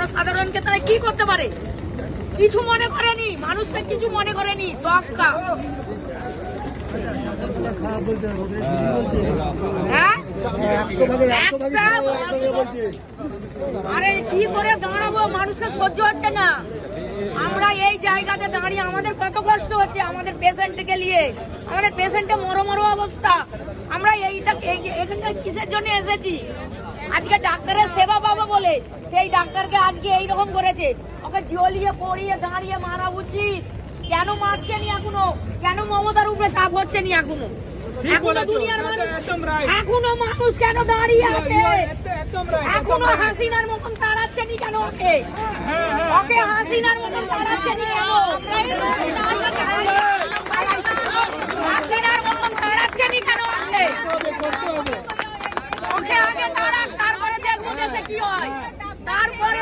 জনসাধারণকে তারা কি করতে পারে? কিছু মনে করেনি, মানুষকে কিছু মনে করেনি। তক্কা আরে কি করে দাঁড়াবো, মানুষকে সহ্য হচ্ছে না। আমরা এই জায়গাতে দাঁড়িয়ে আমাদের কত কষ্ট হচ্ছে, আমাদের পেশেন্টকে নিয়ে, আমাদের পেশেন্টের মরো অবস্থা। আমরা এখানটা কিসের জন্য এসেছি? আজকে ডাক্তারের সেবা পাবো বলে সেই ডাক্তারকে আজকে এইরকম করেছে। ওকে ঝলিয়ে পড়িয়ে দাঁড়িয়ে মারা উচিত। কেন মারছেনি এখনো? কেন মমতার উপরে চাপ হচ্ছেনি এখনো? এখনো দুনিয়ার মানুষ, এখনো মানুষ কেন দাঁড়িয়ে আছে? এখনো হাসিনার মতন তাড়াচ্ছেনি কেন ওকে? ওকে হাসিনার মতন তাড়াচ্ছেনি কেন? হাসিনার মতন তাড়াচ্ছেনি কেন ওকে? ওকে আগে তাড়াক, তারপরে দেখবো যে কি হয়। তারপরে